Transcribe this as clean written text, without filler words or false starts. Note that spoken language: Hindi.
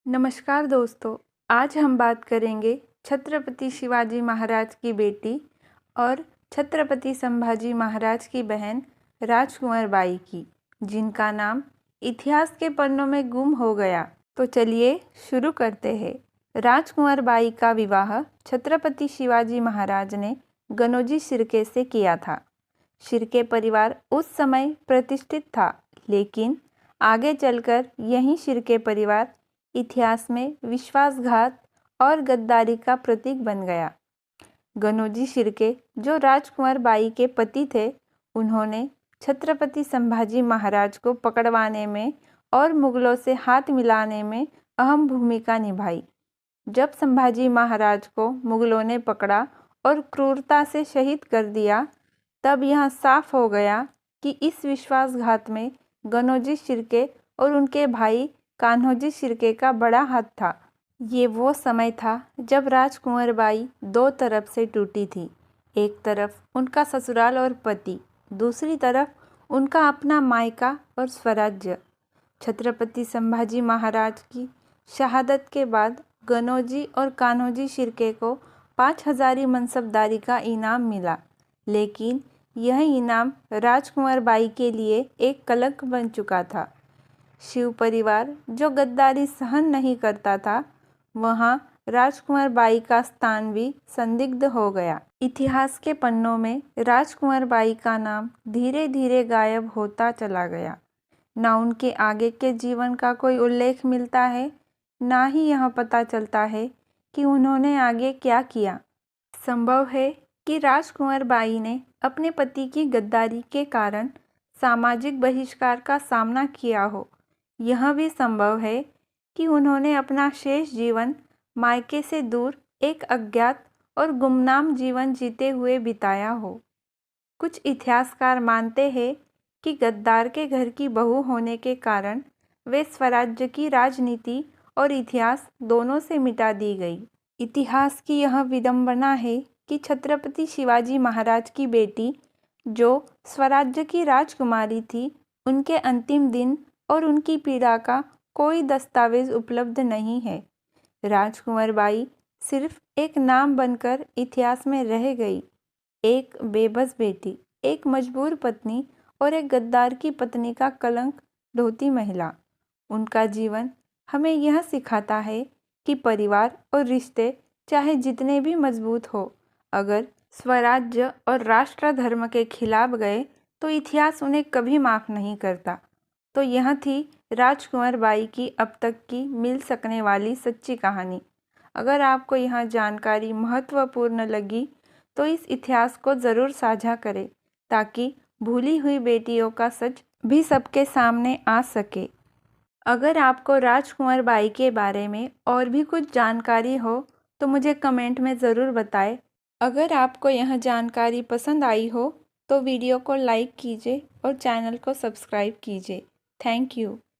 नमस्कार दोस्तों, आज हम बात करेंगे छत्रपति शिवाजी महाराज की बेटी और छत्रपति संभाजी महाराज की बहन राजकुंवर बाई की, जिनका नाम इतिहास के पन्नों में गुम हो गया। तो चलिए शुरू करते हैं। राजकुंवर बाई का विवाह छत्रपति शिवाजी महाराज ने गनोजी शिर्के से किया था। शिर्के परिवार उस समय प्रतिष्ठित था, लेकिन आगे चलकर यही शिर्के परिवार इतिहास में विश्वासघात और गद्दारी का प्रतीक बन गया। गनोजी शिर्के, जो राजकुंवर बाई के पति थे, उन्होंने छत्रपति संभाजी महाराज को पकड़वाने में और मुगलों से हाथ मिलाने में अहम भूमिका निभाई। जब संभाजी महाराज को मुगलों ने पकड़ा और क्रूरता से शहीद कर दिया, तब यह साफ हो गया कि इस विश्वासघात में गनोजी शिर्के और उनके भाई कान्होजी शिर्के का बड़ा हाथ था। ये वो समय था जब राजकुंवर बाई दो तरफ से टूटी थी। एक तरफ उनका ससुराल और पति, दूसरी तरफ उनका अपना मायका और स्वराज्य। छत्रपति संभाजी महाराज की शहादत के बाद गनोजी और कान्होजी शिर्के को 5000 मनसबदारी का इनाम मिला, लेकिन यह इनाम राजकुंवर बाई के लिए एक कलंक बन चुका था। शिव परिवार, जो गद्दारी सहन नहीं करता था, वहाँ राजकुंवर बाई का स्थान भी संदिग्ध हो गया। इतिहास के पन्नों में राजकुंवर बाई का नाम धीरे धीरे गायब होता चला गया। ना उनके आगे के जीवन का कोई उल्लेख मिलता है, ना ही यह पता चलता है कि उन्होंने आगे क्या किया। संभव है कि राजकुंवर बाई ने अपने पति की गद्दारी के कारण सामाजिक बहिष्कार का सामना किया हो। यह भी संभव है कि उन्होंने अपना शेष जीवन मायके से दूर एक अज्ञात और गुमनाम जीवन जीते हुए बिताया हो। कुछ इतिहासकार मानते हैं कि गद्दार के घर की बहू होने के कारण वे स्वराज्य की राजनीति और इतिहास दोनों से मिटा दी गई। इतिहास की यह विडंबना है कि छत्रपति शिवाजी महाराज की बेटी, जो स्वराज्य की राजकुमारी थी, उनके अंतिम दिन और उनकी पीड़ा का कोई दस्तावेज उपलब्ध नहीं है। राजकुंवर बाई सिर्फ एक नाम बनकर इतिहास में रह गई, एक बेबस बेटी, एक मजबूर पत्नी और एक गद्दार की पत्नी का कलंक ढोती महिला। उनका जीवन हमें यह सिखाता है कि परिवार और रिश्ते चाहे जितने भी मजबूत हो, अगर स्वराज्य और राष्ट्र धर्म के खिलाफ गए तो इतिहास उन्हें कभी माफ़ नहीं करता। तो यह थी राजकुंवर बाई की अब तक की मिल सकने वाली सच्ची कहानी। अगर आपको यह जानकारी महत्वपूर्ण लगी तो इस इतिहास को ज़रूर साझा करें, ताकि भूली हुई बेटियों का सच भी सबके सामने आ सके। अगर आपको राजकुंवर बाई के बारे में और भी कुछ जानकारी हो तो मुझे कमेंट में ज़रूर बताएं। अगर आपको यह जानकारी पसंद आई हो तो वीडियो को लाइक कीजिए और चैनल को सब्सक्राइब कीजिए। Thank you.